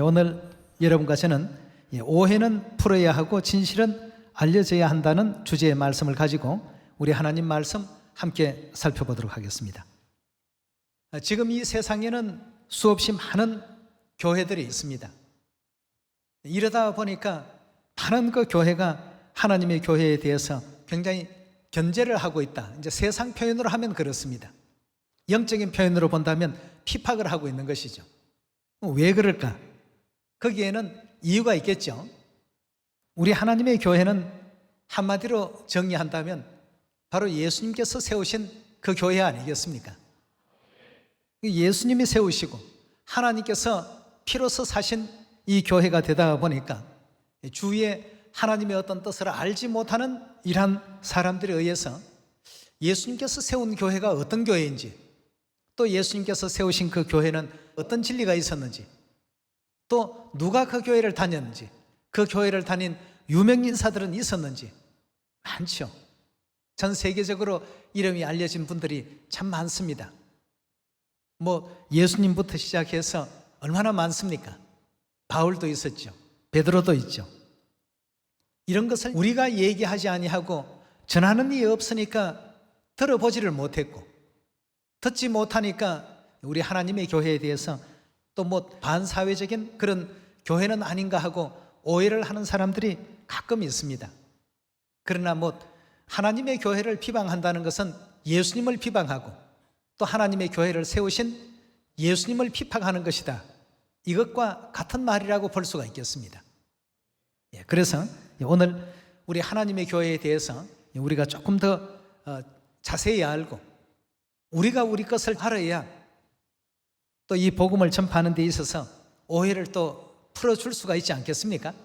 오늘 여러분과 저는 오해는 풀어야 하고 진실은 알려져야 한다는 주제의 말씀을 가지고 우리 하나님 말씀 함께 살펴보도록 하겠습니다. 지금 이 세상에는 수없이 많은 교회들이 있습니다. 이러다 보니까 많은 그 교회가 하나님의 교회에 대해서 굉장히 견제를 하고 있다. 이제 세상 표현으로 하면 그렇습니다. 영적인 표현으로 본다면 핍박을 하고 있는 것이죠. 왜 그럴까? 거기에는 이유가 있겠죠. 우리 하나님의 교회는 한마디로 정리한다면 바로 예수님께서 세우신 그 교회 아니겠습니까? 예수님이 세우시고 하나님께서 피로서 사신 이 교회가 되다 보니까 주위에 하나님의 어떤 뜻을 알지 못하는 이러한 사람들에 의해서 예수님께서 세운 교회가 어떤 교회인지, 또 예수님께서 세우신 그 교회는 어떤 진리가 있었는지, 또 누가 그 교회를 다녔는지, 그 교회를 다닌 유명 인사들은 있었는지 많죠. 전 세계적으로 이름이 알려진 분들이 참 많습니다. 예수님부터 시작해서 얼마나 많습니까? 바울도 있었죠. 베드로도 있죠. 이런 것을 우리가 얘기하지 아니하고 전하는 이 없으니까 들어보지를 못했고, 듣지 못하니까 우리 하나님의 교회에 대해서 또 반사회적인 그런 교회는 아닌가 하고 오해를 하는 사람들이 가끔 있습니다. 그러나 하나님의 교회를 비방한다는 것은 예수님을 비방하고 또 하나님의 교회를 세우신 예수님을 비판하는 것이다. 이것과 같은 말이라고 볼 수가 있겠습니다. 그래서 오늘 우리 하나님의 교회에 대해서 우리가 조금 더 자세히 알고 우리가 우리 것을 알아야 또 이 복음을 전파하는 데 있어서 오해를 또 풀어줄 수가 있지 않겠습니까?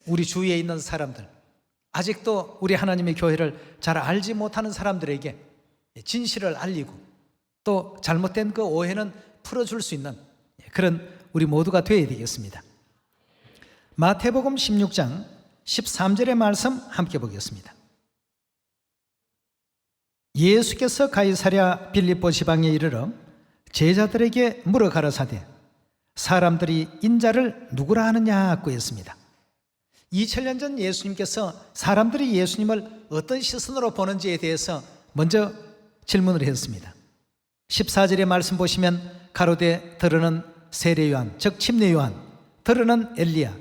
우리 주위에 있는 사람들, 아직도 우리 하나님의 교회를 잘 알지 못하는 사람들에게 진실을 알리고 또 잘못된 그 오해는 풀어줄 수 있는 그런 우리 모두가 되어야 되겠습니다. 마태복음 16장 13절의 말씀 함께 보겠습니다. 예수께서 가이사랴 빌립보 지방에 이르러 제자들에게 물어 가라사대 사람들이 인자를 누구라 하느냐고 했습니다. 2000년 전 예수님께서 사람들이 예수님을 어떤 시선으로 보는지에 대해서 먼저 질문을 했습니다. 14절의 말씀 보시면 가로되 들으는 세례요한 즉 침례요한, 들으는 엘리야,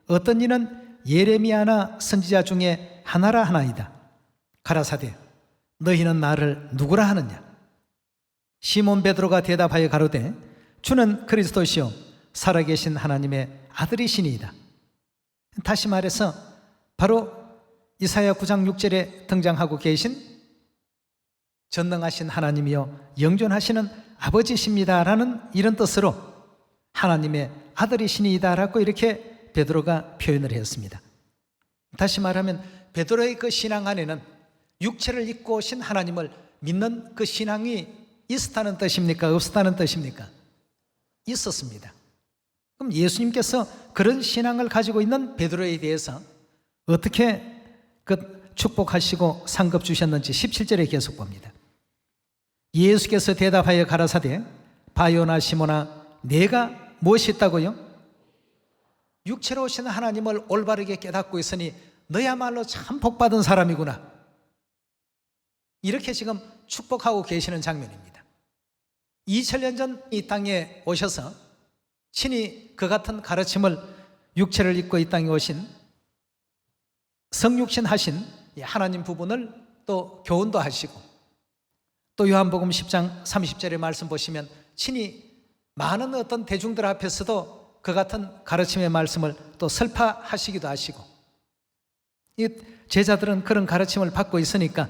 어떤 이는 예레미야나 선지자 중에 하나라 하나이다. 가라사대 너희는 나를 누구라 하느냐? 시몬 베드로가 대답하여 가로되 주는 그리스도시요 살아계신 하나님의 아들이시니이다. 다시 말해서 바로 이사야 9장 6절에 등장하고 계신 전능하신 하나님이요 영존하시는 아버지십니다라는 이런 뜻으로 하나님의 아들이시니이다라고 이렇게 베드로가 표현을 했습니다. 다시 말하면 베드로의 그 신앙 안에는 육체를 입고 오신 하나님을 믿는 그 신앙이 있었다는 뜻입니까? 없었다는 뜻입니까? 있었습니다. 그럼 예수님께서 그런 신앙을 가지고 있는 베드로에 대해서 어떻게 그 축복하시고 상급 주셨는지 17절에 계속 봅니다. 예수께서 대답하여 가라사대 바요나 시모나 내가 무엇이 있다고요? 육체로 오신 하나님을 올바르게 깨닫고 있으니 너야말로 참 복받은 사람이구나. 이렇게 지금 축복하고 계시는 장면입니다. 2000년 전 이 땅에 오셔서 친히 그 같은 가르침을 육체를 입고 이 땅에 오신 성육신 하신 하나님 부분을 또 교훈도 하시고 또 요한복음 10장 30절의 말씀 보시면 친히 많은 어떤 대중들 앞에서도 그 같은 가르침의 말씀을 또 설파하시기도 하시고 이 제자들은 그런 가르침을 받고 있으니까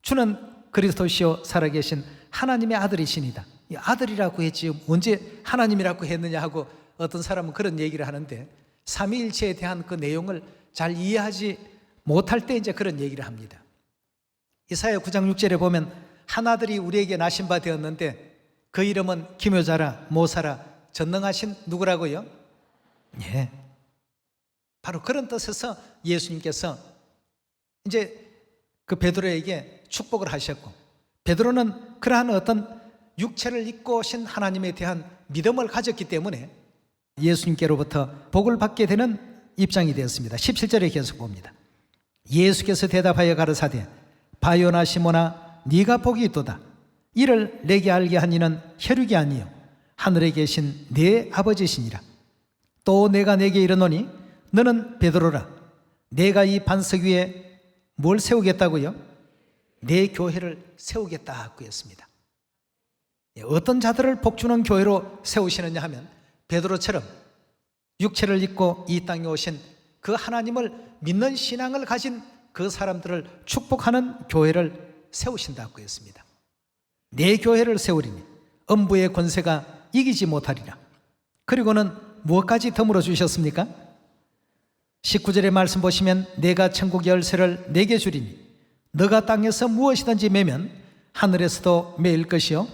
주는 그리스도시요 살아계신 하나님의 아들이시니다. 이 아들이라고 했지 언제 하나님이라고 했느냐 하고 어떤 사람은 그런 얘기를 하는데 삼위일체에 대한 그 내용을 잘 이해하지 못할 때 이제 그런 얘기를 합니다. 이사야 9장 6절에 보면 한 아들이 우리에게 나신 바 되었는데 그 이름은 기묘자라 모사라 전능하신 누구라고요? 예. 바로 그런 뜻에서 예수님께서 이제 그 베드로에게 축복을 하셨고 베드로는 그러한 어떤 육체를 입고 오신 하나님에 대한 믿음을 가졌기 때문에 예수님께로부터 복을 받게 되는 입장이 되었습니다. 17절에 계속 봅니다. 예수께서 대답하여 가라사대 바요나 시몬아 네가 복이 있도다. 이를 내게 알게 한 이는 혈육이 아니요 하늘에 계신 내 아버지시니라. 또 내가 내게 이르노니 너는 베드로라. 내가 이 반석 위에 뭘 세우겠다고요? 내 교회를 세우겠다고 했습니다. 어떤 자들을 복주는 교회로 세우시느냐 하면 베드로처럼 육체를 입고 이 땅에 오신 그 하나님을 믿는 신앙을 가진 그 사람들을 축복하는 교회를 세우신다고 했습니다. 내 교회를 세우리니 음부의 권세가 이기지 못하리라. 그리고는 무엇까지 더물어 주셨습니까? 19절의 말씀 보시면 내가 천국 열쇠를 내게 주리니 너가 땅에서 무엇이든지 매면 하늘에서도 매일 것이요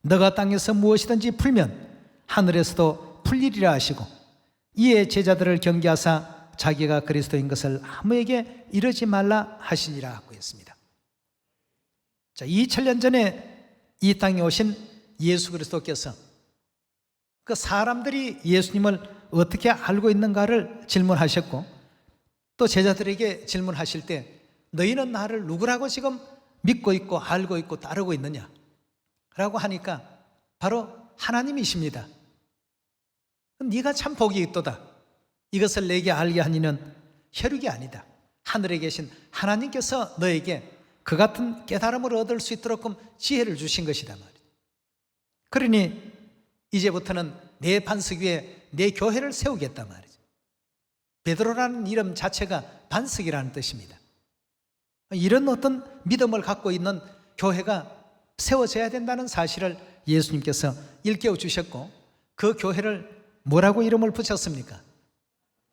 너가 땅에서 무엇이든지 풀면 하늘에서도 풀리리라 하시고 이에 제자들을 경계하사 자기가 그리스도인 것을 아무에게 이르지 말라 하시니라 하고 했습니다. 자, 2000년 전에 이 땅에 오신 예수 그리스도께서 그 사람들이 예수님을 어떻게 알고 있는가를 질문하셨고 또 제자들에게 질문하실 때 너희는 나를 누구라고 지금 믿고 있고 알고 있고 따르고 있느냐 라고 하니까 바로 하나님이십니다. 네가 참 복이 있도다. 이것을 내게 알게 하니는 혈육이 아니다. 하늘에 계신 하나님께서 너에게 그 같은 깨달음을 얻을 수 있도록 지혜를 주신 것이다 말이야. 그러니 이제부터는 내 반석 위에 내 교회를 세우겠다 말이죠. 베드로라는 이름 자체가 반석이라는 뜻입니다. 이런 어떤 믿음을 갖고 있는 교회가 세워져야 된다는 사실을 예수님께서 일깨워 주셨고 그 교회를 뭐라고 이름을 붙였습니까?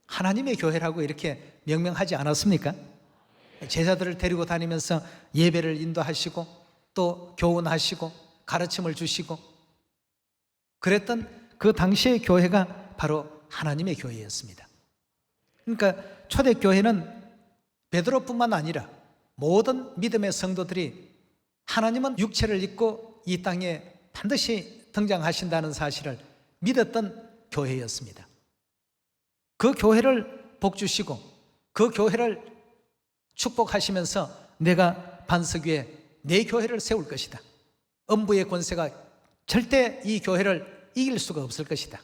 하나님의 교회라고 이렇게 명명하지 않았습니까? 제자들을 데리고 다니면서 예배를 인도하시고 또 교훈하시고 가르침을 주시고 그랬던 그 당시의 교회가 바로 하나님의 교회였습니다. 그러니까 초대교회는 베드로뿐만 아니라 모든 믿음의 성도들이 하나님은 육체를 입고 이 땅에 반드시 등장하신다는 사실을 믿었던 교회였습니다. 그 교회를 복주시고 그 교회를 축복하시면서 내가 반석 위에 내 교회를 세울 것이다. 음부의 권세가 절대 이 교회를 이길 수가 없을 것이다.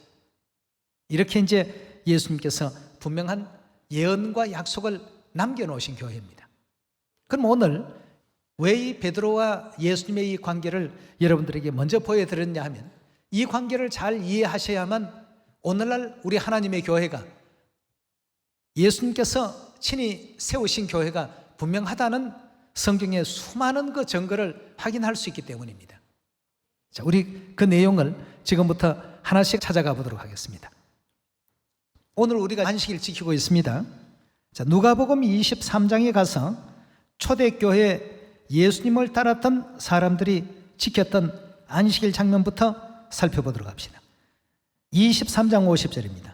이렇게 이제 예수님께서 분명한 예언과 약속을 남겨놓으신 교회입니다. 그럼 오늘 왜 이 베드로와 예수님의 이 관계를 여러분들에게 먼저 보여드렸냐 하면 이 관계를 잘 이해하셔야만 오늘날 우리 하나님의 교회가 예수님께서 친히 세우신 교회가 분명하다는 성경의 수많은 그 증거를 확인할 수 있기 때문입니다. 자, 우리 그 내용을 지금부터 하나씩 찾아가 보도록 하겠습니다. 오늘 우리가 안식일 지키고 있습니다. 자, 누가복음 23장에 가서 초대교회 예수님을 따랐던 사람들이 지켰던 안식일 장면부터 살펴보도록 합시다. 23장 50절입니다.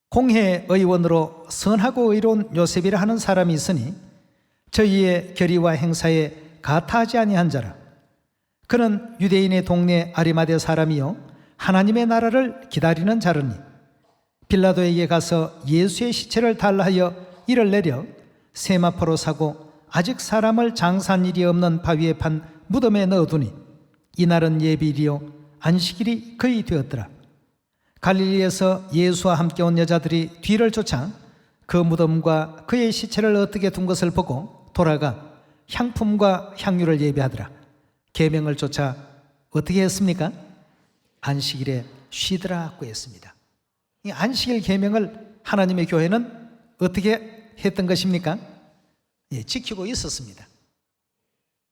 공회 의원으로 선하고 의로운 요셉이라 하는 사람이 있으니 저희의 결의와 행사에 가타하지 아니한 자라. 그는 유대인의 동네 아리마대 사람이요 하나님의 나라를 기다리는 자르니 빌라도에게 가서 예수의 시체를 달라 하여 이를 내려 세마포로 사고 아직 사람을 장사한 일이 없는 바위에 판 무덤에 넣어두니 이날은 예비일이요 안식일이 거의 되었더라. 갈릴리에서 예수와 함께 온 여자들이 뒤를 쫓아 그 무덤과 그의 시체를 어떻게 둔 것을 보고 돌아가 향품과 향유를 예비하더라. 계명을 쫓아 어떻게 했습니까? 안식일에 쉬더라고 했습니다. 이 안식일 계명을 하나님의 교회는 어떻게 했던 것입니까? 예, 지키고 있었습니다.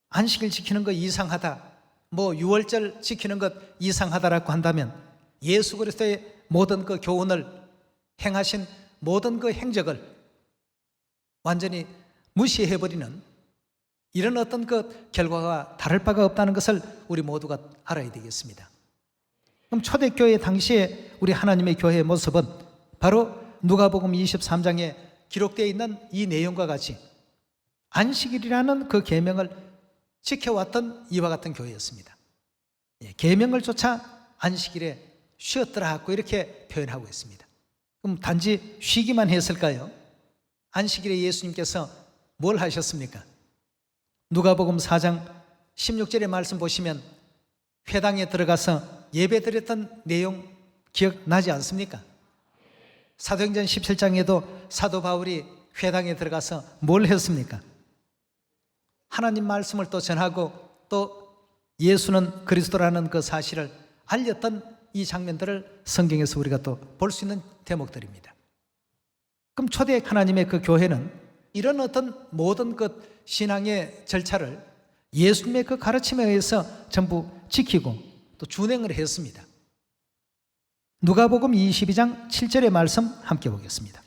안식일 지키는 거 이상하다, 뭐 유월절 지키는 것 이상하다라고 한다면 예수 그리스도의 모든 그 교훈을 행하신 모든 그 행적을 완전히 무시해버리는 이런 어떤 그 결과가 다를 바가 없다는 것을 우리 모두가 알아야 되겠습니다. 그럼 초대교회 당시에 우리 하나님의 교회의 모습은 바로 누가복음 23장에 기록되어 있는 이 내용과 같이 안식일이라는 그 계명을 지켜왔던 이와 같은 교회였습니다. 계명을 쫓아 안식일에 쉬었더라 하고 이렇게 표현하고 있습니다. 그럼 단지 쉬기만 했을까요? 안식일에 예수님께서 뭘 하셨습니까? 누가복음 4장 16절의 말씀 보시면 회당에 들어가서 예배드렸던 내용 기억나지 않습니까? 사도행전 17장에도 사도 바울이 회당에 들어가서 뭘 했습니까? 하나님 말씀을 또 전하고 또 예수는 그리스도라는 그 사실을 알렸던 이 장면들을 성경에서 우리가 또 볼 수 있는 대목들입니다. 그럼 초대 하나님의 그 교회는 이런 어떤 모든 것 신앙의 절차를 예수님의 그 가르침에 의해서 전부 지키고 또 준행을 했습니다. 누가복음 22장 7절의 말씀 함께 보겠습니다.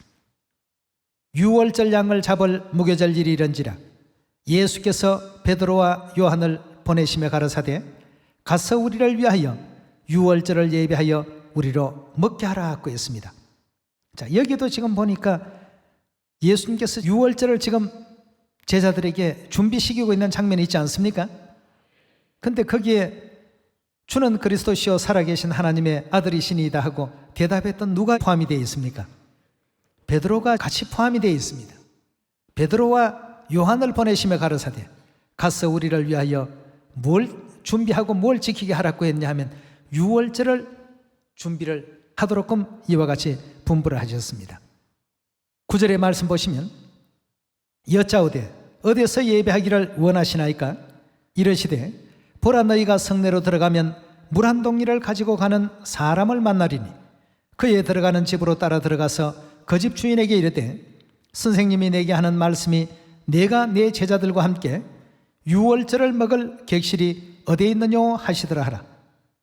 유월절 양을 잡을 무교절 일이 이런지라 예수께서 베드로와 요한을 보내시며 가라사대 가서 우리를 위하여 유월절을 예비하여 우리로 먹게 하라 하고 했습니다. 자, 여기도 지금 보니까 예수님께서 유월절을 지금 제자들에게 준비시키고 있는 장면이 있지 않습니까? 근데 거기에 주는 그리스도시요 살아계신 하나님의 아들이시니이다 하고 대답했던 누가 포함이 되어 있습니까? 베드로가 같이 포함이 되어 있습니다. 베드로와 요한을 보내시며 가르사대 가서 우리를 위하여 뭘 준비하고 뭘 지키게 하라고 했냐 하면 유월절을 준비를 하도록끔 이와 같이 분부를 하셨습니다. 9절의 말씀 보시면 여짜오되 어디서 예배하기를 원하시나이까? 이르시되 보라 너희가 성내로 들어가면 물 한 동이를 가지고 가는 사람을 만나리니 그에 들어가는 집으로 따라 들어가서 그 집 주인에게 이르되 선생님이 내게 하는 말씀이 내가 내 제자들과 함께 유월절을 먹을 객실이 어디에 있느냐 하시더라 하라.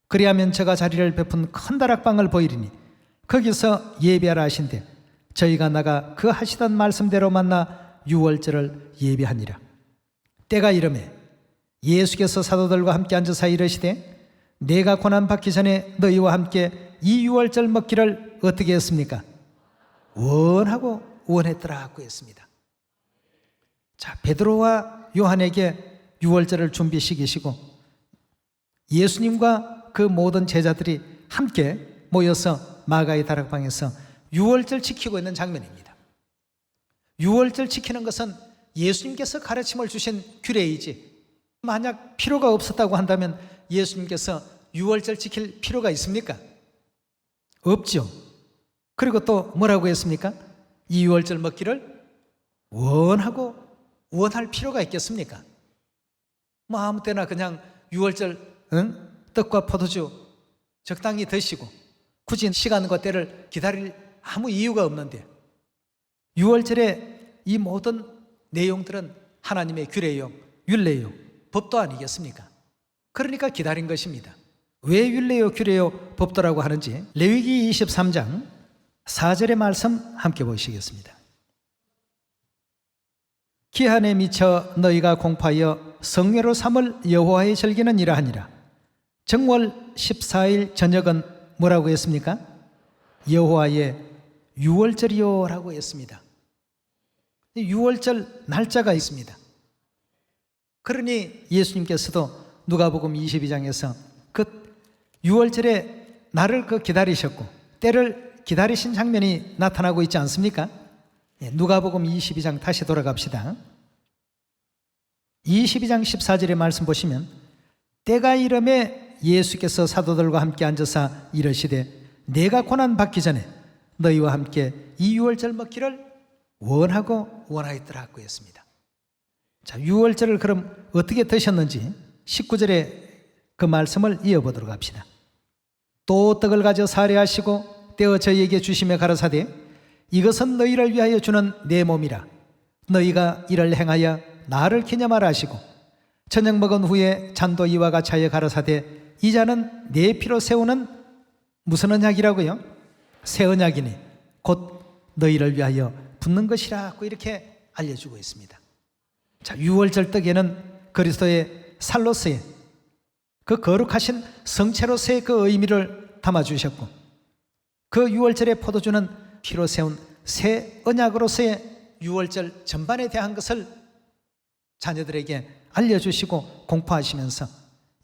그리하면 저가 자리를 베푼 큰 다락방을 보이리니 거기서 예배하라 하신대 저희가 나가 그 하시던 말씀대로 만나 유월절을 예배하니라. 때가 이르매 예수께서 사도들과 함께 앉으사 이르시되 내가 고난받기 전에 너희와 함께 이 유월절 먹기를 어떻게 했습니까? 원하고 원했더라 하고 했습니다. 자, 베드로와 요한에게 유월절을 준비시키시고 예수님과 그 모든 제자들이 함께 모여서 마가의 다락방에서 유월절 지키고 있는 장면입니다. 유월절 지키는 것은 예수님께서 가르침을 주신 규례이지 만약 필요가 없었다고 한다면 예수님께서 유월절 지킬 필요가 있습니까? 없죠. 그리고 또 뭐라고 했습니까? 이 유월절 먹기를 원하고 원할 필요가 있겠습니까? 뭐 아무 때나 그냥 유월절 떡과 포도주 적당히 드시고 굳이 시간과 때를 기다릴 아무 이유가 없는데 유월절의 이 모든 내용들은 하나님의 규례요, 율례요, 법도 아니겠습니까? 그러니까 기다린 것입니다. 왜 율례요, 규례요, 법도라고 하는지 레위기 23장 4절의 말씀 함께 보시겠습니다. 기한에 미쳐 너희가 공파하여 성례로 삼을 여호와의 절기는 이러하니라. 정월 14일 저녁은 뭐라고 했습니까? 여호와의 유월절이요 라고 했습니다. 유월절 날짜가 있습니다. 그러니 예수님께서도 누가복음 22장에서 그 유월절의 날을 기다리셨고 때를 기다리신 장면이 나타나고 있지 않습니까? 누가복음 22장 다시 돌아갑시다. 22장 14절의 말씀 보시면 때가 이름에 예수께서 사도들과 함께 앉아서 이르시되 내가 고난받기 전에 너희와 함께 이 유월절 먹기를 원하고 원하였더라 하고 했습니다. 자, 유월절을 그럼 어떻게 드셨는지 19절에 그 말씀을 이어보도록 합시다. 또 떡을 가져 사례하시고 떼어 저희에게 주시며 가라사대 이것은 너희를 위하여 주는 내 몸이라. 너희가 이를 행하여 나를 기념하라 하시고 저녁 먹은 후에 잔도 이와 같이 하여 가라사대 이 잔은 내 피로 세우는 무슨 언약이라고요? 새 언약이니 곧 너희를 위하여 붓는 것이라고 이렇게 알려주고 있습니다. 자, 유월절 떡에는 그리스도의 살로서의 그 거룩하신 성체로서의 그 의미를 담아주셨고 그 유월절의 포도주는 피로 세운 새 언약으로서의 유월절 전반에 대한 것을 자녀들에게 알려주시고 공포하시면서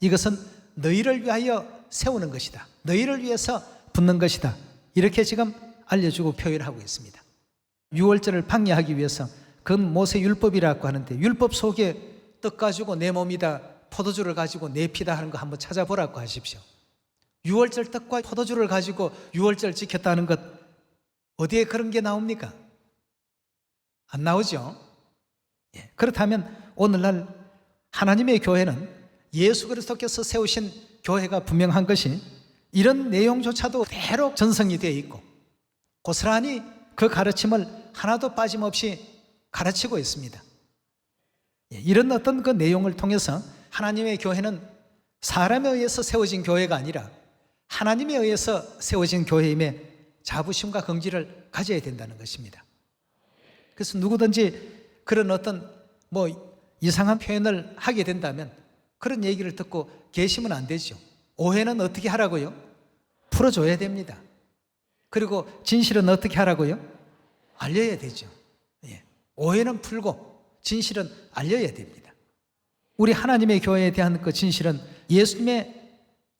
이것은 너희를 위하여 세우는 것이다. 너희를 위해서 붙는 것이다. 이렇게 지금 알려주고 표현하고 있습니다. 유월절을 방해하기 위해서 그건 모세 율법이라고 하는데, 율법 속에 떡 가지고 내 몸이다, 포도주를 가지고 내 피다 하는 거 한번 찾아보라고 하십시오. 유월절 떡과 포도주를 가지고 유월절 지켰다는 것, 어디에 그런 게 나옵니까? 안 나오죠. 그렇다면 오늘날 하나님의 교회는 예수 그리스도께서 세우신 교회가 분명한 것이 이런 내용조차도 그대로 전성이 되어 있고 고스란히 그 가르침을 하나도 빠짐없이 가르치고 있습니다. 이런 어떤 그 내용을 통해서 하나님의 교회는 사람에 의해서 세워진 교회가 아니라 하나님에 의해서 세워진 교회임의 자부심과 긍지를 가져야 된다는 것입니다. 그래서 누구든지 그런 어떤 이상한 표현을 하게 된다면 그런 얘기를 듣고 계시면 안 되죠. 오해는 어떻게 하라고요? 풀어줘야 됩니다. 그리고 진실은 어떻게 하라고요? 알려야 되죠. 오해는 풀고 진실은 알려야 됩니다. 우리 하나님의 교회에 대한 그 진실은 예수님의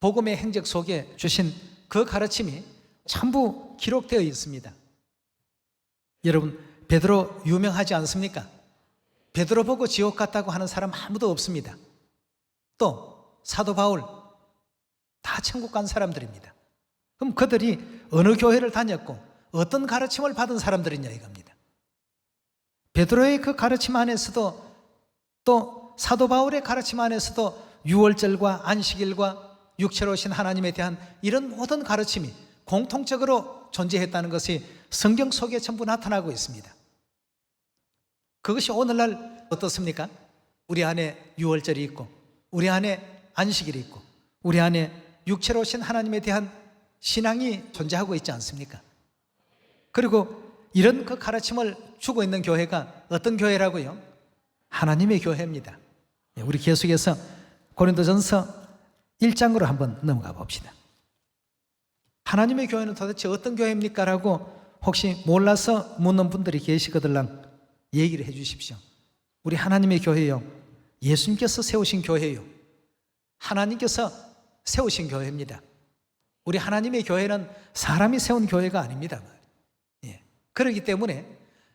복음의 행적 속에 주신 그 가르침이 전부 기록되어 있습니다. 여러분, 베드로 유명하지 않습니까? 베드로 보고 지옥 갔다고 하는 사람 아무도 없습니다. 또 사도 바울 다 천국 간 사람들입니다. 그럼 그들이 어느 교회를 다녔고 어떤 가르침을 받은 사람들이냐 이겁니다. 베드로의 그 가르침 안에서도 또 사도 바울의 가르침 안에서도 유월절과 안식일과 육체로 오신 하나님에 대한 이런 모든 가르침이 공통적으로 존재했다는 것이 성경 속에 전부 나타나고 있습니다. 그것이 오늘날 어떻습니까? 우리 안에 유월절이 있고 우리 안에 안식일이 있고 우리 안에 육체로 오신 하나님에 대한 신앙이 존재하고 있지 않습니까? 그리고 이런 그 가르침을 주고 있는 교회가 어떤 교회라고요? 하나님의 교회입니다. 우리 계속해서 고린도전서 1장으로 한번 넘어가 봅시다. 하나님의 교회는 도대체 어떤 교회입니까? 라고 혹시 몰라서 묻는 분들이 계시거들랑 얘기를 해 주십시오. 우리 하나님의 교회요, 예수님께서 세우신 교회요, 하나님께서 세우신 교회입니다. 우리 하나님의 교회는 사람이 세운 교회가 아닙니다. 그렇기 때문에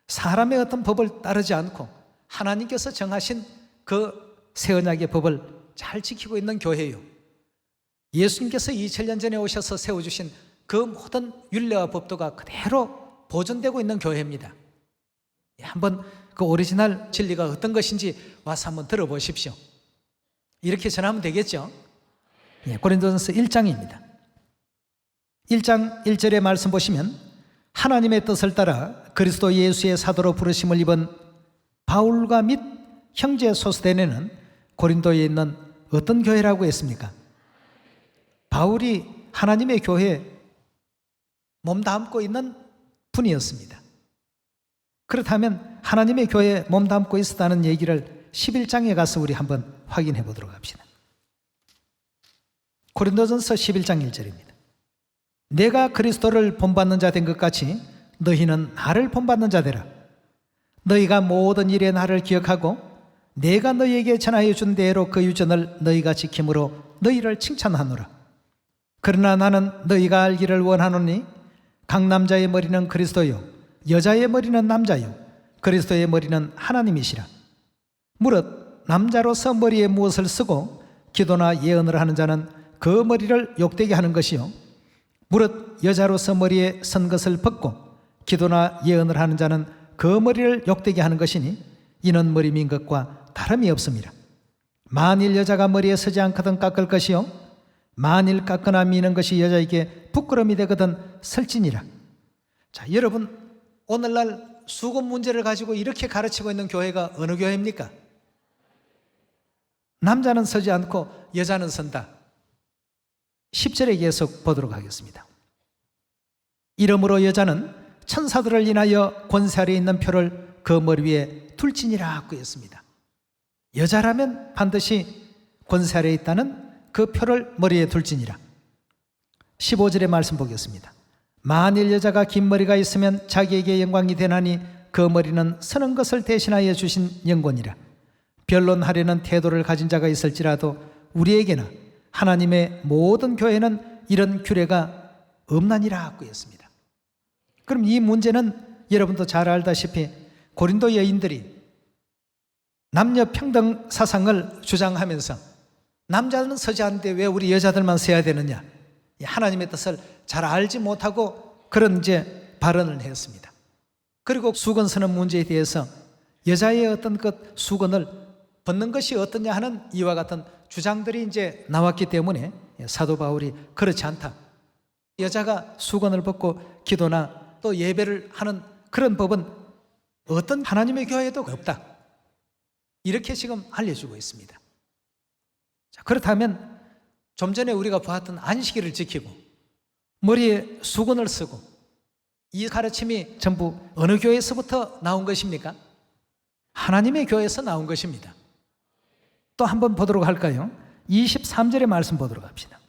사람의 어떤 법을 따르지 않고 하나님께서 정하신 그 새 언약의 법을 잘 지키고 있는 교회요, 예수님께서 2000년 전에 오셔서 세워주신 그 모든 율례와 법도가 그대로 보존되고 있는 교회입니다. 한번 그 오리지널 진리가 어떤 것인지 와서 한번 들어보십시오. 이렇게 전하면 되겠죠? 고린도전서 1장입니다. 1장 1절의 말씀 보시면 하나님의 뜻을 따라 그리스도 예수의 사도로 부르심을 입은 바울과 및 형제 소스대네는 고린도에 있는 어떤 교회라고 했습니까? 바울이 하나님의 교회에 몸담고 있는 분이었습니다. 그렇다면 하나님의 교회에 몸담고 있었다는 얘기를 11장에 가서 우리 한번 확인해 보도록 합시다. 고린도전서 11장 1절입니다. 내가 그리스도를 본받는 자 된 것 같이 너희는 나를 본받는 자 되라. 너희가 모든 일에 나를 기억하고 내가 너희에게 전하여 준 대로 그 유전을 너희가 지킴으로 너희를 칭찬하노라. 그러나 나는 너희가 알기를 원하노니 각 남자의 머리는 그리스도요 여자의 머리는 남자요 그리스도의 머리는 하나님이시라. 무릇 남자로서 머리에 무엇을 쓰고 기도나 예언을 하는 자는 그 머리를 욕되게 하는 것이요 무릇 여자로서 머리에 쓴 것을 벗고 기도나 예언을 하는 자는 그 머리를 욕되게 하는 것이니 이는 머리 민 것과 다름이 없습니다. 만일 여자가 머리에 쓰지 않거든 깎을 것이요 만일 깎거나 미는 것이 여자에게 부끄러움이 되거든 설지니라. 자, 여러분, 오늘날 수급 문제를 가지고 이렇게 가르치고 있는 교회가 어느 교회입니까? 남자는 서지 않고 여자는 선다. 10절에 계속 보도록 하겠습니다. 이러므로 여자는 천사들을 인하여 권세 아래 있는 표를 그 머리 위에 둘지니라 하고 했습니다. 여자라면 반드시 권세 아래 있다는 그 표를 머리에 둘지니라. 15절의 말씀 보겠습니다. 만일 여자가 긴 머리가 있으면 자기에게 영광이 되나니 그 머리는 서는 것을 대신하여 주신 영권이라. 변론하려는 태도를 가진 자가 있을지라도 우리에게나 하나님의 모든 교회는 이런 규례가 없나니라 하고 했습니다. 그럼 이 문제는 여러분도 잘 알다시피 고린도 여인들이 남녀 평등 사상을 주장하면서 남자는 서지 않는데 왜 우리 여자들만 서야 되느냐, 하나님의 뜻을 잘 알지 못하고 그런 이제 발언을 했습니다. 그리고 수건 서는 문제에 대해서 여자의 어떤 그 수건을 벗는 것이 어떠냐 하는 이와 같은 주장들이 이제 나왔기 때문에 사도 바울이 그렇지 않다, 여자가 수건을 벗고 기도나 또 예배를 하는 그런 법은 어떤 하나님의 교회에도 없다, 이렇게 지금 알려주고 있습니다. 자, 그렇다면 좀 전에 우리가 보았던 안식일을 지키고 머리에 수건을 쓰고 이 가르침이 전부 어느 교회에서부터 나온 것입니까? 하나님의 교회에서 나온 것입니다. 또 한번 보도록 할까요? 23절의 말씀 보도록 합시다.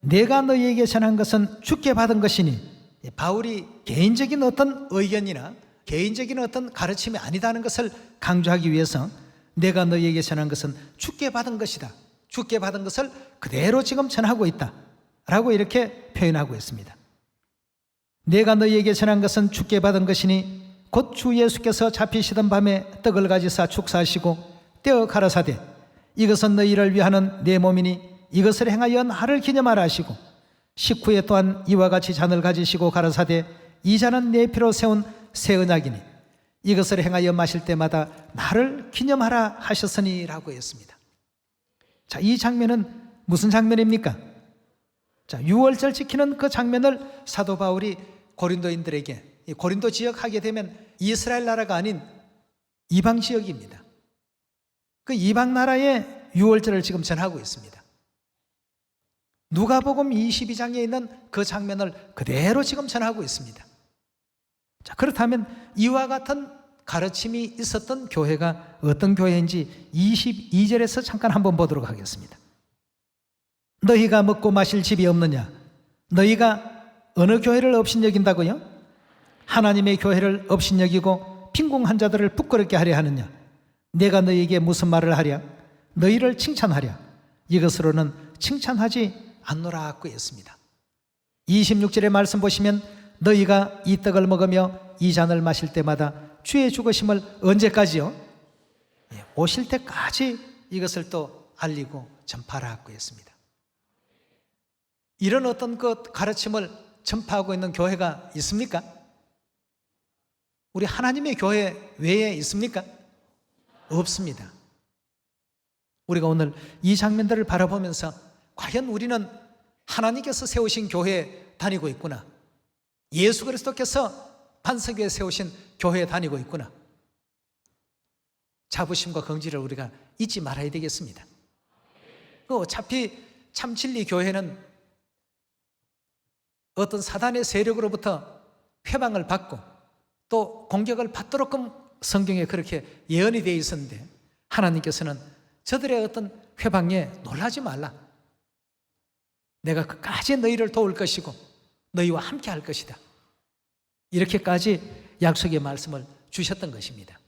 내가 너희에게 전한 것은 주께 받은 것이니, 바울이 개인적인 어떤 의견이나 개인적인 어떤 가르침이 아니다는 것을 강조하기 위해서 내가 너희에게 전한 것은 주께 받은 것이다, 주께 받은 것을 그대로 지금 전하고 있다 라고 이렇게 표현하고 있습니다. 내가 너희에게 전한 것은 주께 받은 것이니 곧 주 예수께서 잡히시던 밤에 떡을 가지사 축사하시고 떼어 가라사대 이것은 너희를 위하는 내 몸이니 이것을 행하여 나를 기념하라 하시고 식후에 또한 이와 같이 잔을 가지시고 가라사대 이 잔은 내 피로 세운 새 언약이니 이것을 행하여 마실 때마다 나를 기념하라 하셨으니 라고 했습니다. 자, 이 장면은 무슨 장면입니까? 자, 유월절 지키는 그 장면을 사도 바울이 고린도인들에게, 고린도 지역 하게 되면 이스라엘 나라가 아닌 이방 지역입니다. 그 이방 나라의 유월절을 지금 전하고 있습니다. 누가복음 22장에 있는 그 장면을 그대로 지금 전하고 있습니다. 자, 그렇다면 이와 같은 가르침이 있었던 교회가 어떤 교회인지 22절에서 잠깐 한번 보도록 하겠습니다. 너희가 먹고 마실 집이 없느냐? 너희가 어느 교회를 업신여긴다고요? 하나님의 교회를 업신여기고 빈궁한 자들을 부끄럽게 하려 하느냐? 내가 너희에게 무슨 말을 하랴? 너희를 칭찬하랴? 이것으로는 칭찬하지 않노라 하고 했습니다. 26절의 말씀 보시면 너희가 이 떡을 먹으며 이 잔을 마실 때마다 주의 죽으심을 언제까지요? 오실 때까지 이것을 또 알리고 전파하라 하고 했습니다. 이런 어떤 그 가르침을 전파하고 있는 교회가 있습니까? 우리 하나님의 교회 외에 있습니까? 없습니다. 우리가 오늘 이 장면들을 바라보면서 과연 우리는 하나님께서 세우신 교회에 다니고 있구나, 예수 그리스도께서 반석에 세우신 교회에 다니고 있구나, 자부심과 긍지를 우리가 잊지 말아야 되겠습니다. 어차피 참 진리 교회는 어떤 사단의 세력으로부터 회방을 받고 또 공격을 받도록끔 성경에 그렇게 예언이 되어 있었는데, 하나님께서는 저들의 어떤 회방에 놀라지 말라, 내가 끝까지 너희를 도울 것이고 너희와 함께 할 것이다, 이렇게까지 약속의 말씀을 주셨던 것입니다.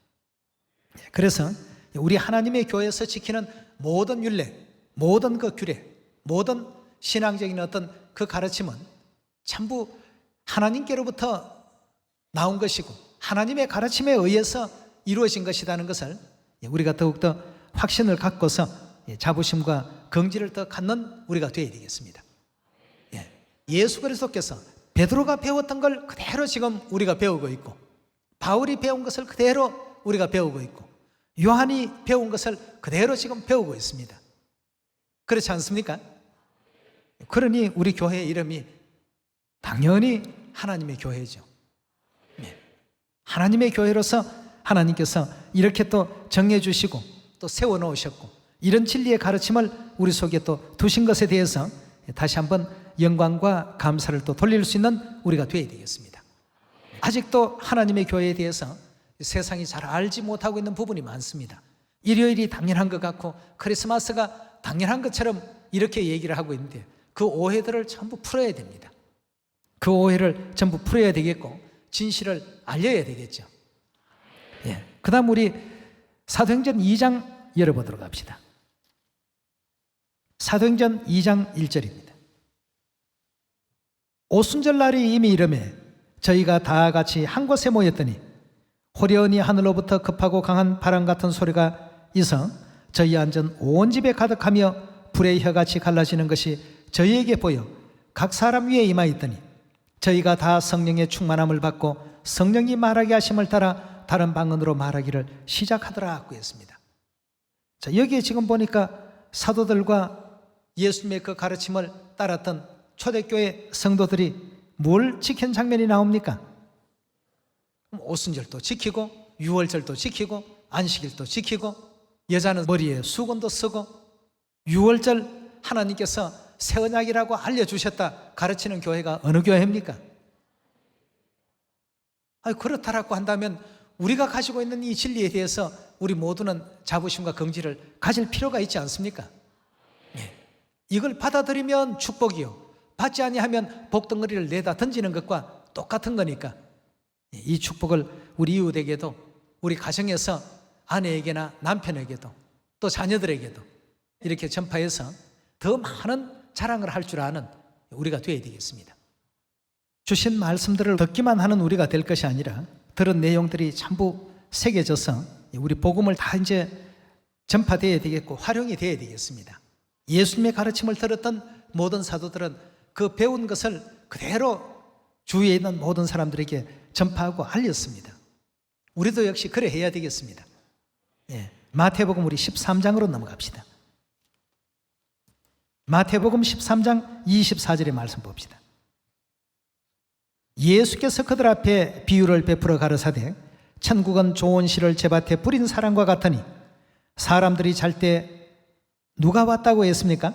그래서 우리 하나님의 교회에서 지키는 모든 율례, 모든 그 규례, 모든 신앙적인 어떤 그 가르침은 전부 하나님께로부터 나온 것이고 하나님의 가르침에 의해서 이루어진 것이라는 것을 우리가 더욱더 확신을 갖고서 자부심과 긍지를 더 갖는 우리가 되어야 되겠습니다. 예수 그리스도께서 베드로가 배웠던 걸 그대로 지금 우리가 배우고 있고, 바울이 배운 것을 그대로 우리가 배우고 있고, 요한이 배운 것을 그대로 지금 배우고 있습니다. 그렇지 않습니까? 그러니 우리 교회의 이름이 당연히 하나님의 교회죠. 하나님의 교회로서 하나님께서 이렇게 또 정해 주시고 또 세워 놓으셨고, 이런 진리의 가르침을 우리 속에 또 두신 것에 대해서 다시 한번 영광과 감사를 또 돌릴 수 있는 우리가 되어야 되겠습니다. 아직도 하나님의 교회에 대해서 세상이 잘 알지 못하고 있는 부분이 많습니다. 일요일이 당연한 것 같고 크리스마스가 당연한 것처럼 이렇게 얘기를 하고 있는데, 그 오해들을 전부 풀어야 됩니다. 그 오해를 전부 풀어야 되겠고 진실을 알려야 되겠죠. 그 다음 우리 사도행전 2장 열어보도록 합시다. 사도행전 2장 1절입니다. 오순절 날이 이미 이르매 저희가 다 같이 한 곳에 모였더니 호련히 하늘로부터 급하고 강한 바람 같은 소리가 있어 저희 앉은 온 집에 가득하며 불의 혀같이 갈라지는 것이 저희에게 보여 각 사람 위에 임하였더니 저희가 다 성령의 충만함을 받고 성령이 말하게 하심을 따라 다른 방언으로 말하기를 시작하더라고 했습니다. 자, 여기에 지금 보니까 사도들과 예수님의 그 가르침을 따랐던 초대교회 성도들이 뭘 지킨 장면이 나옵니까? 오순절도 지키고 유월절도 지키고 안식일도 지키고 여자는 머리에 수건도 쓰고 유월절 하나님께서 새 언약이라고 알려주셨다 가르치는 교회가 어느 교회입니까? 그렇다라고 한다면 우리가 가지고 있는 이 진리에 대해서 우리 모두는 자부심과 긍지를 가질 필요가 있지 않습니까? 이걸 받아들이면 축복이요, 받지 아니하면 복덩어리를 내다 던지는 것과 똑같은 거니까 이 축복을 우리 이웃에게도 우리 가정에서 아내에게나 남편에게도 또 자녀들에게도 이렇게 전파해서 더 많은 자랑을 할 줄 아는 우리가 되어야 되겠습니다. 주신 말씀들을 듣기만 하는 우리가 될 것이 아니라 들은 내용들이 전부 새겨져서 우리 복음을 다 이제 전파되어야 되겠고 활용이 되어야 되겠습니다. 예수님의 가르침을 들었던 모든 사도들은 그 배운 것을 그대로 주위에 있는 모든 사람들에게 전파하고 알렸습니다. 우리도 역시 그래 해야 되겠습니다. 마태복음 우리 13장으로 넘어갑시다. 마태복음 13장 24절의 말씀 봅시다. 예수께서 그들 앞에 비유를 베풀어 가르사대 천국은 좋은 씨를 제밭에 뿌린 사람과 같으니 사람들이 잘 때 누가 왔다고 했습니까?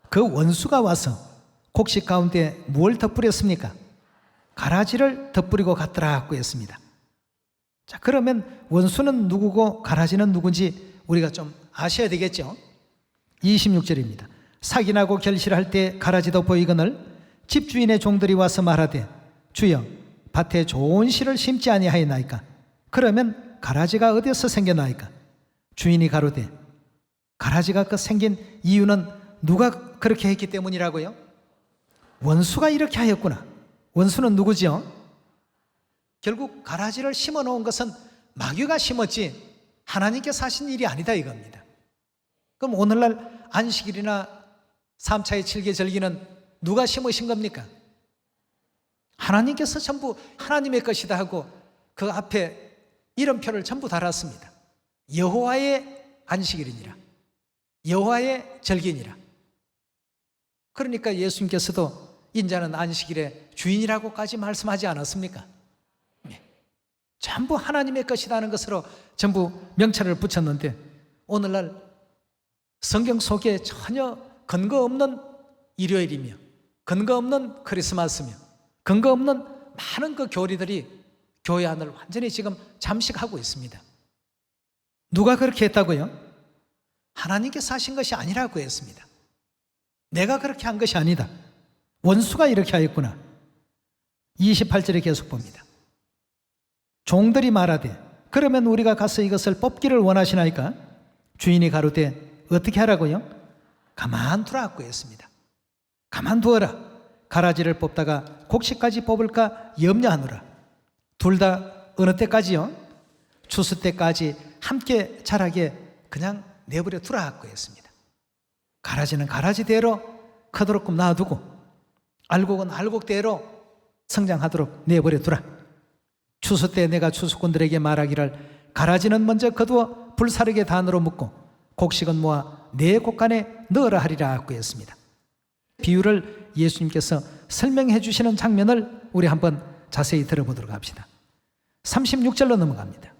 그 원수가 와서 곡식 가운데 무엇을 덧뿌렸습니까? 가라지를 덧뿌리고 갔더라고 했습니다. 자, 그러면 원수는 누구고 가라지는 누군지 우리가 좀 아셔야 되겠죠? 26절입니다. 사기나고 결실할 때 가라지도 보이거늘 집주인의 종들이 와서 말하되 주여 밭에 좋은 씨를 심지 아니하였나이까? 그러면 가라지가 어디서 생겨나이까? 주인이 가로되 가라지가 그 생긴 이유는 누가 그렇게 했기 때문이라고요? 원수가 이렇게 하였구나. 원수는 누구지요? 결국 가라지를 심어 놓은 것은 마귀가 심었지 하나님께서 하신 일이 아니다 이겁니다. 그럼 오늘날 안식일이나 3차의 7개 절기는 누가 심으신 겁니까? 하나님께서 전부 하나님의 것이다 하고 그 앞에 이름표를 전부 달았습니다. 여호와의 안식일이니라, 여호와의 절기니라. 그러니까 예수님께서도 인자는 안식일의 주인이라고까지 말씀하지 않았습니까? 전부 하나님의 것이라는 것으로 전부 명찰을 붙였는데 오늘날 성경 속에 전혀 근거 없는 일요일이며 근거 없는 크리스마스며 근거 없는 많은 그 교리들이 교회 안을 완전히 지금 잠식하고 있습니다. 누가 그렇게 했다고요? 하나님께서 하신 것이 아니라고 했습니다. 내가 그렇게 한 것이 아니다. 원수가 이렇게 하였구나. 28절에 계속 봅니다. 종들이 말하되 그러면 우리가 가서 이것을 뽑기를 원하시나이까? 주인이 가로되 어떻게 하라고요? 가만두라고 했습니다. 가만두어라. 가라지를 뽑다가 곡식까지 뽑을까 염려하노라. 둘 다 어느 때까지요? 추수 때까지 함께 자라게 그냥 내버려 두라고 했습니다. 가라지는 가라지대로 크도록 놔두고 알곡은 알곡대로 성장하도록 내버려 두라. 추수 때 내가 추수꾼들에게 말하기를 가라지는 먼저 거두어 불사르게 단으로 묶고 곡식은 모아 내 곡간에 넣으라 하리라 하고 했습니다. 비유를 예수님께서 설명해 주시는 장면을 우리 한번 자세히 들어보도록 합시다. 36절로 넘어갑니다.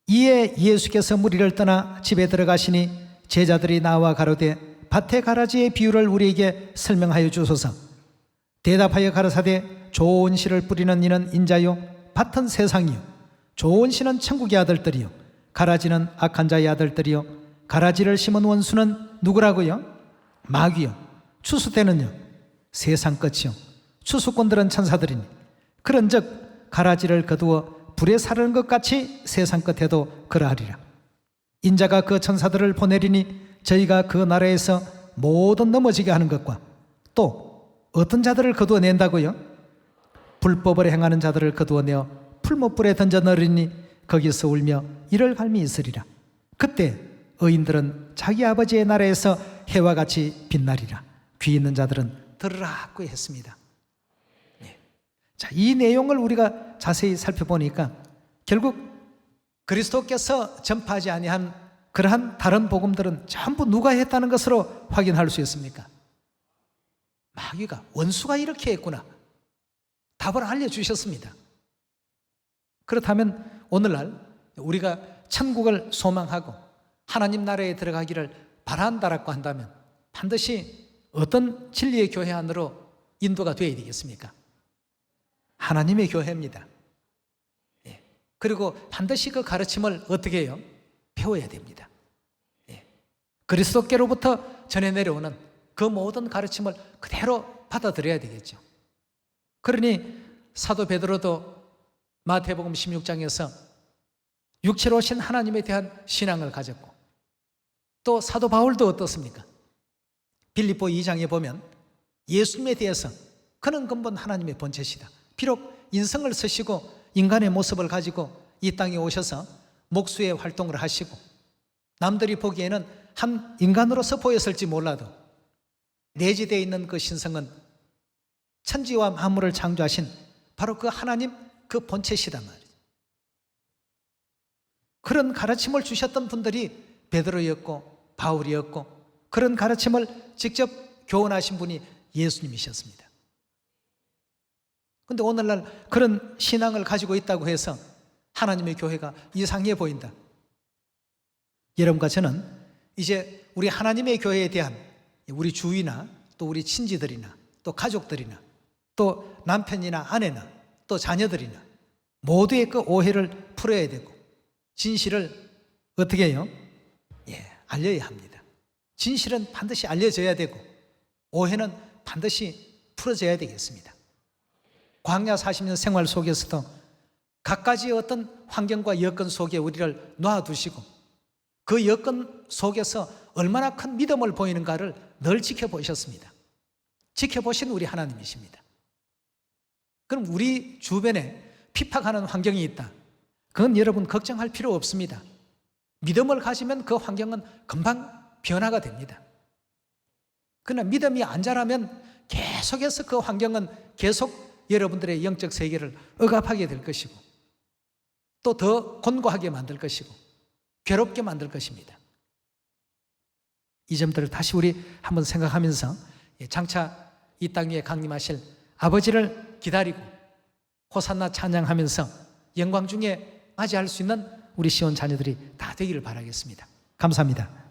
이에 예수께서 무리를 떠나 집에 들어가시니 제자들이 나와 가로되 밭의 가라지의 비유를 우리에게 설명하여 주소서. 대답하여 가라사대 좋은 씨를 뿌리는 이는 인자요 밭은 세상이요 좋은 씨는 천국의 아들들이요 가라지는 악한 자의 아들들이요 가라지를 심은 원수는 누구라고요? 마귀요. 추수 때는요 세상 끝이요 추수꾼들은 천사들이니 그런즉 가라지를 거두어 불에 사르는 것 같이 세상 끝에도 그러하리라. 인자가 그 천사들을 보내리니 저희가 그 나라에서 모든 넘어지게 하는 것과 또 어떤 자들을 거두어낸다고요? 불법을 행하는 자들을 거두어내어 풀못불에 던져 넣으리니 거기서 울며 이를 갈미 있으리라. 그때 의인들은 자기 아버지의 나라에서 해와 같이 빛나리라. 귀 있는 자들은 들으라고 했습니다. 자, 이 내용을 우리가 자세히 살펴보니까 결국 그리스도께서 전파하지 아니한 그러한 다른 복음들은 전부 누가 했다는 것으로 확인할 수 있습니까? 마귀가, 원수가 이렇게 했구나. 답을 알려주셨습니다. 그렇다면 오늘날 우리가 천국을 소망하고 하나님 나라에 들어가기를 바란다라고 한다면 반드시 어떤 진리의 교회 안으로 인도가 되어야 되겠습니까? 하나님의 교회입니다. 그리고 반드시 그 가르침을 어떻게 해요? 배워야 됩니다. 그리스도께로부터 전해 내려오는 그 모든 가르침을 그대로 받아들여야 되겠죠. 그러니 사도 베드로도 마태복음 16장에서 육체로 오신 하나님에 대한 신앙을 가졌고, 또 사도 바울도 어떻습니까? 빌립보 2장에 보면 예수님에 대해서 그는 근본 하나님의 본체시다. 비록 인성을 쓰시고 인간의 모습을 가지고 이 땅에 오셔서 목수의 활동을 하시고 남들이 보기에는 한 인간으로서 보였을지 몰라도 내재되어 있는 그 신성은 천지와 만물을 창조하신 바로 그 하나님 그 본체시단 말이에요. 그런 가르침을 주셨던 분들이 베드로였고 바울이었고, 그런 가르침을 직접 교훈하신 분이 예수님이셨습니다. 그런데 오늘날 그런 신앙을 가지고 있다고 해서 하나님의 교회가 이상해 보인다. 여러분과 저는 이제 우리 하나님의 교회에 대한 우리 주위나 또 우리 친지들이나 또 가족들이나 또 남편이나 아내나 또 자녀들이나 모두의 그 오해를 풀어야 되고 진실을 어떻게 해요? 알려야 합니다. 진실은 반드시 알려져야 되고 오해는 반드시 풀어져야 되겠습니다. 광야 40년 생활 속에서도 각가지의 어떤 환경과 여건 속에 우리를 놔두시고 그 여건 속에서 얼마나 큰 믿음을 보이는가를 늘 지켜보셨습니다. 지켜보신 우리 하나님이십니다. 그럼 우리 주변에 핍박하는 환경이 있다. 그건 여러분 걱정할 필요 없습니다. 믿음을 가지면 그 환경은 금방 변화가 됩니다. 그러나 믿음이 안 자라면 계속해서 그 환경은 계속 여러분들의 영적 세계를 억압하게 될 것이고 또 더 곤고하게 만들 것이고 괴롭게 만들 것입니다. 이 점들을 다시 우리 한번 생각하면서 장차 이 땅 위에 강림하실 아버지를 기다리고 호산나 찬양하면서 영광 중에 맞이할 수 있는 우리 시온 자녀들이 다 되기를 바라겠습니다. 감사합니다.